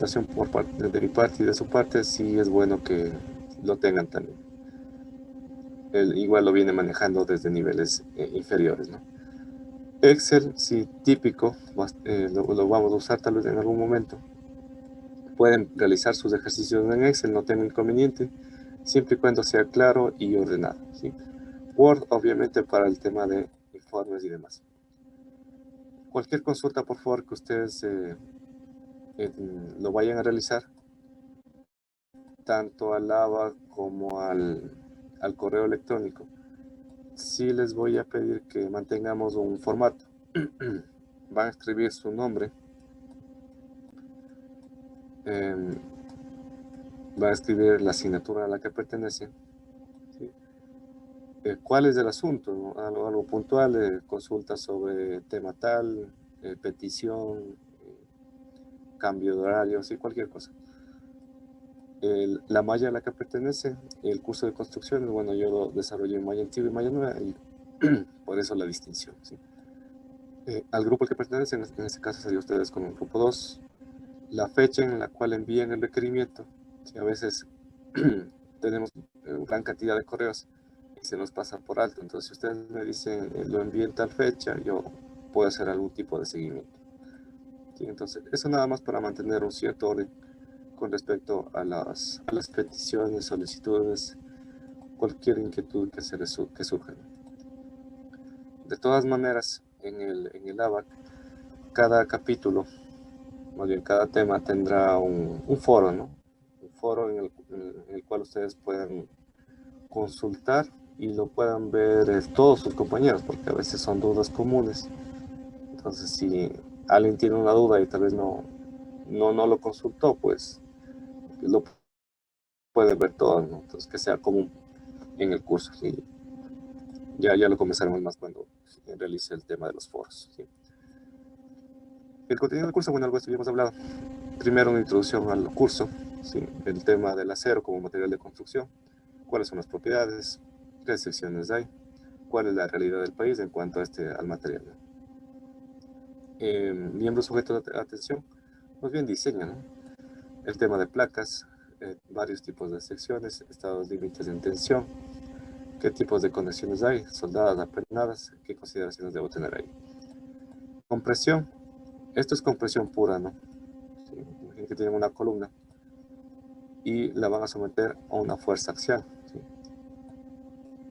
de mi parte y de su parte, sí es bueno que lo tengan también. Él igual lo viene manejando desde niveles inferiores, ¿no? Excel, sí, típico, lo vamos a usar tal vez en algún momento. Pueden realizar sus ejercicios en Excel, no tengo inconveniente, siempre y cuando sea claro y ordenado, ¿sí? Word, obviamente, para el tema de informes y demás. Cualquier consulta, por favor, que ustedes lo vayan a realizar, tanto al ABA como al correo electrónico, sí les voy a pedir que mantengamos un formato. Van a escribir su nombre, eh, van a escribir la asignatura a la que pertenecen, ¿sí? ¿Cuál es el asunto? ¿No? Algo puntual, consulta sobre tema tal, petición, cambio de horario, sí, cualquier cosa. La malla a la que pertenece, el curso de construcciones, bueno, yo lo desarrollé en malla antigua y malla nueva, y por eso la distinción, ¿sí? Al grupo al que pertenecen, en este caso sería ustedes con el grupo 2, la fecha en la cual envían el requerimiento, ¿sí? A veces tenemos gran cantidad de correos y se nos pasa por alto, entonces si ustedes me dicen lo envíen en tal fecha, yo puedo hacer algún tipo de seguimiento, ¿sí? Entonces, eso nada más para mantener un cierto orden con respecto a las peticiones, solicitudes, cualquier inquietud que surja. De todas maneras, en el ABAC, cada capítulo, más bien cada tema tendrá un foro, ¿no? Un foro en el cual ustedes puedan consultar y lo puedan ver todos sus compañeros, porque a veces son dudas comunes. Entonces, si alguien tiene una duda y tal vez no lo consultó, pues lo puede ver todo, ¿no? Entonces, que sea común en el curso. ¿Sí? Ya lo comenzaremos más cuando realice el tema de los foros. ¿Sí? El contenido del curso, bueno, algo de esto ya hemos hablado. Primero, una introducción al curso, ¿sí? El tema del acero como material de construcción, cuáles son las propiedades, qué secciones hay, cuál es la realidad del país en cuanto a al material, ¿no? Miembros sujetos a atención, más bien diseño, ¿no? El tema de placas, varios tipos de secciones, estados límites de tensión, qué tipos de conexiones hay, soldadas, apernadas, qué consideraciones debo tener ahí. Compresión, esto es compresión pura, ¿no? Sí, imaginen que tienen una columna y la van a someter a una fuerza axial, ¿sí?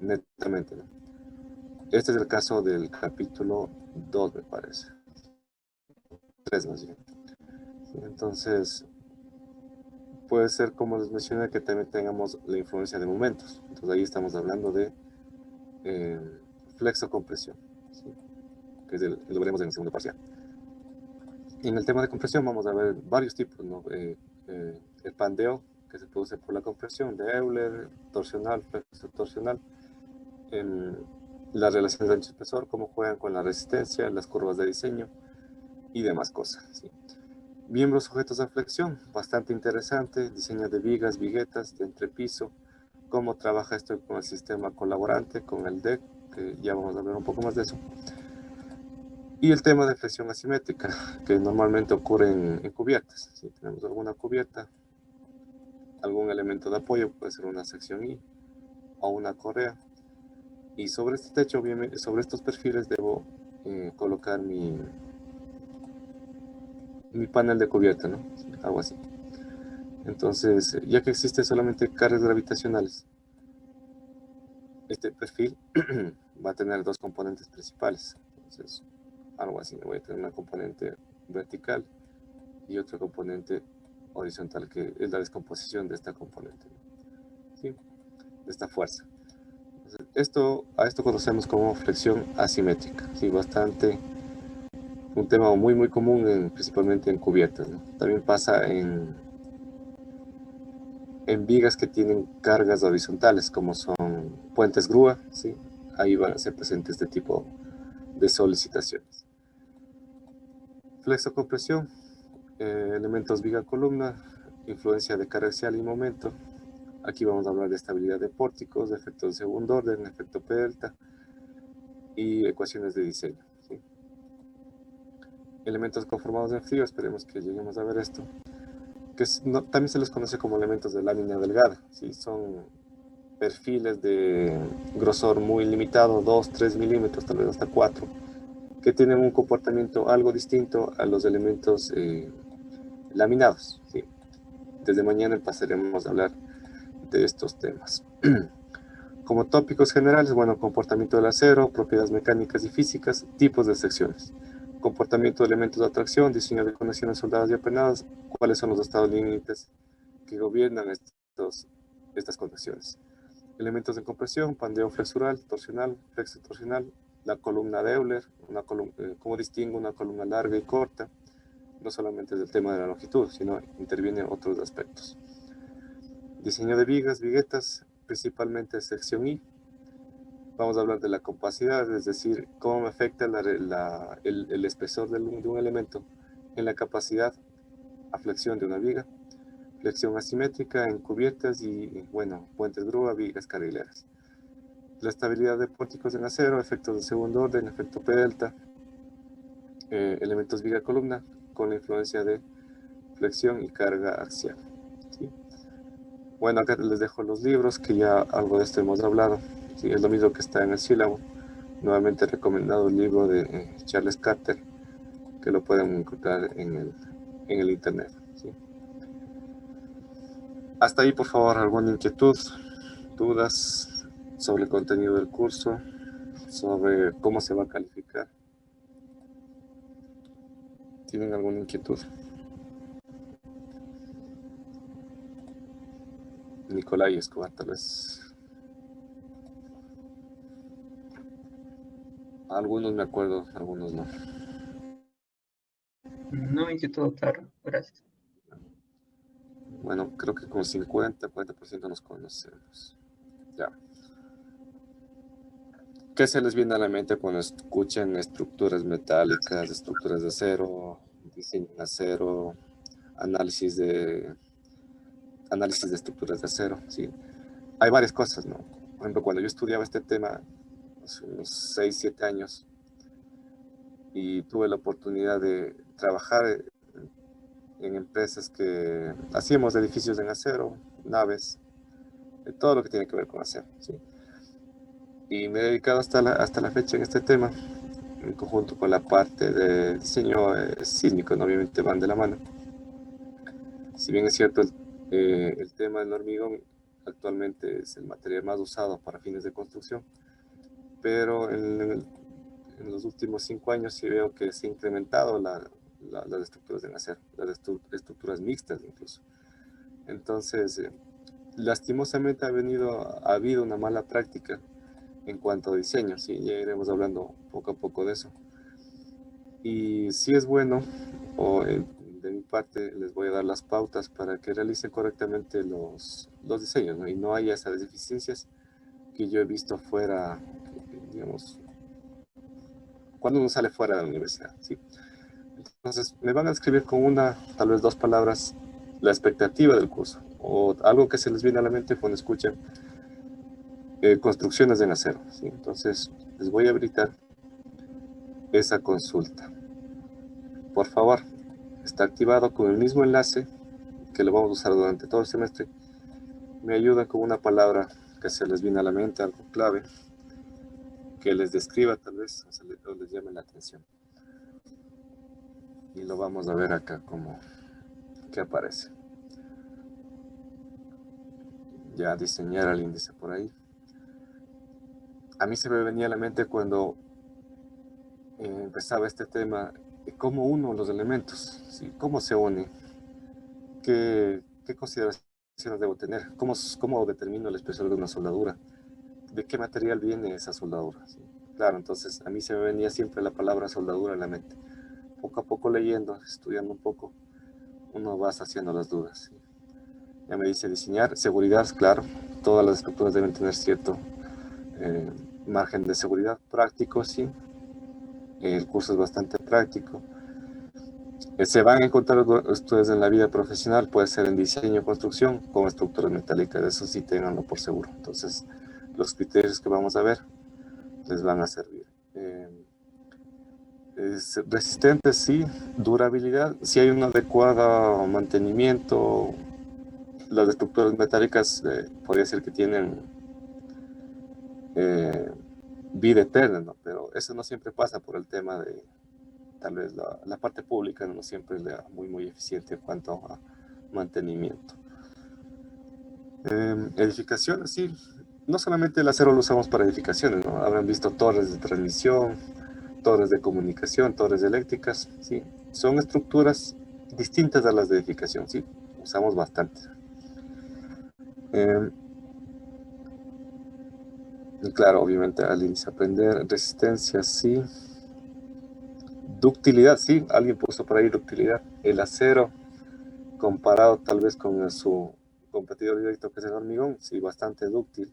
Netamente, ¿no? Este es el caso del capítulo 2, me parece. 3 más bien. ¿Sí? Entonces, puede ser, como les mencioné, que también tengamos la influencia de momentos. Entonces, ahí estamos hablando de eh, flexocompresión, ¿sí? Que lo veremos en el segundo parcial. En el tema de compresión vamos a ver varios tipos, ¿no? El pandeo, que se produce por la compresión de Euler, torsional, flexo-torsional, las relaciones de ancho-espesor, cómo juegan con la resistencia, las curvas de diseño y demás cosas, ¿sí? Miembros sujetos a flexión, bastante interesante, diseño de vigas, viguetas, de entrepiso, cómo trabaja esto con el sistema colaborante, con el DEC, que ya vamos a ver un poco más de eso. Y el tema de flexión asimétrica, que normalmente ocurre en cubiertas. Si tenemos alguna cubierta, algún elemento de apoyo, puede ser una sección I o una correa. Y sobre este techo, obviamente, sobre estos perfiles, debo colocar mi panel de cubierta, ¿no? Algo así. Entonces, ya que existen solamente cargas gravitacionales, este perfil va a tener dos componentes principales. Entonces, algo así, voy a tener una componente vertical y otro componente horizontal, que es la descomposición de esta componente, ¿sí? De esta fuerza. Entonces, a esto conocemos como flexión asimétrica, ¿sí? Bastante, un tema muy común, principalmente en cubiertas, ¿no? También pasa en vigas que tienen cargas horizontales, como son puentes grúa, ¿sí? Ahí van a ser presentes este tipo de solicitaciones. Flexocompresión, elementos viga-columna, influencia de carga axial y momento. Aquí vamos a hablar de estabilidad de pórticos, de efecto de segundo orden, efecto P delta y ecuaciones de diseño, ¿sí? Elementos conformados en frío, esperemos que lleguemos a ver esto. también se les conoce como elementos de lámina delgada, ¿sí? Son perfiles de grosor muy limitado, 2, 3 milímetros, tal vez hasta 4, que tienen un comportamiento algo distinto a los elementos laminados, ¿sí? Desde mañana pasaremos a hablar de estos temas. Como tópicos generales, bueno, comportamiento del acero, propiedades mecánicas y físicas, tipos de secciones, comportamiento de elementos de atracción, diseño de conexiones soldadas y apenadas, cuáles son los estados límites que gobiernan estas conexiones. Elementos de compresión, pandeo flexural, torsional, flexo-torsional, la columna de Euler, cómo distingo una columna larga y corta, no solamente del tema de la longitud, sino interviene otros aspectos. Diseño de vigas, viguetas, principalmente sección I. Vamos a hablar de la compacidad, es decir, cómo me afecta el espesor de un elemento en la capacidad a flexión de una viga, flexión asimétrica en cubiertas y, bueno, puentes grúa, vigas carrileras. La estabilidad de pórticos en acero, efectos de segundo orden, efecto P delta, elementos viga columna con la influencia de flexión y carga axial. ¿Sí? Bueno, acá les dejo los libros, que ya algo de esto hemos hablado. ¿Sí? Es lo mismo que está en el sílabo. Nuevamente recomendado el libro de Charles Carter, que lo pueden encontrar en el internet. ¿Sí? Hasta ahí, por favor, alguna inquietud, dudas sobre el contenido del curso, sobre cómo se va a calificar. ¿Tienen alguna inquietud? Nicolai Escobar, tal vez. Algunos me acuerdo, algunos no. No, y que todo claro, gracias. Bueno, creo que con 40% nos conocemos. Ya. ¿Qué se les viene a la mente cuando escuchan estructuras metálicas, estructuras de acero, diseño en acero, análisis de estructuras de acero? ¿Sí? Hay varias cosas, ¿no? Por ejemplo, cuando yo estudiaba este tema hace unos 6, 7 años y tuve la oportunidad de trabajar en empresas que hacíamos edificios en acero, naves, todo lo que tiene que ver con acero, ¿sí? Y me he dedicado hasta la fecha en este tema, en conjunto con la parte de diseño sísmico, ¿no? Obviamente van de la mano. Si bien es cierto, el tema del hormigón actualmente es el material más usado para fines de construcción, pero en los últimos 5 años sí veo que se ha incrementado las estructuras de acero, las estructuras mixtas incluso. Entonces, lastimosamente ha habido una mala práctica en cuanto a diseño, ¿sí? Ya iremos hablando poco a poco de eso. Y si es bueno, de mi parte les voy a dar las pautas para que realicen correctamente los diseños, ¿no? Y no haya esas deficiencias que yo he visto fuera, digamos, cuando uno sale fuera de la universidad, ¿sí? Entonces, me van a escribir con una, tal vez 2 palabras, la expectativa del curso, o algo que se les viene a la mente cuando escuchan construcciones en acero, ¿sí? Entonces, les voy a habilitar esa consulta. Por favor, está activado con el mismo enlace que lo vamos a usar durante todo el semestre. Me ayuda con una palabra que se les viene a la mente, algo clave, que les describa tal vez, o les llame la atención. Y lo vamos a ver acá como que aparece. Ya diseñar el índice por ahí. A mí se me venía a la mente cuando empezaba este tema, cómo uno los elementos, ¿sí? Cómo se une, qué consideraciones debo tener, cómo determino el espesor de una soldadura, de qué material viene esa soldadura, ¿sí? Claro, entonces a mí se me venía siempre la palabra soldadura en la mente. Poco a poco leyendo, estudiando un poco, uno va saciando las dudas, ¿sí? Ya me dice diseñar, seguridad, claro, todas las estructuras deben tener cierto margen de seguridad práctico, sí. El curso es bastante práctico. Se van a encontrar ustedes en la vida profesional, puede ser en diseño, construcción, con estructuras metálicas, eso sí tenganlo por seguro. Entonces, los criterios que vamos a ver les van a servir. Es resistente, sí. Durabilidad, si hay un adecuado mantenimiento. Las estructuras metálicas podría decir que tienen eh, vida eterna, ¿no? Pero eso no siempre pasa por el tema de, tal vez la parte pública no siempre es muy eficiente en cuanto a mantenimiento. Edificaciones, sí. No solamente el acero lo usamos para edificaciones, ¿no? Habrán visto torres de transmisión, torres de comunicación, torres eléctricas, sí. Son estructuras distintas a las de edificación, sí. Usamos bastante. Eh, y claro, obviamente al inicio aprender, resistencia, sí. Ductilidad, sí. Alguien puso por ahí ductilidad. El acero, comparado tal vez con su competidor directo que es el hormigón, sí, bastante dúctil.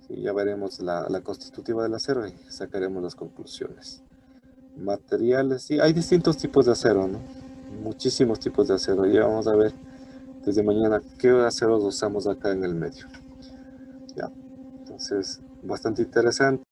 Sí, ya veremos la constitutiva del acero y sacaremos las conclusiones. Materiales, sí, hay distintos tipos de acero, ¿no? Muchísimos tipos de acero. Ya vamos a ver desde mañana qué aceros usamos acá en el medio. Ya, entonces, bastante interesante.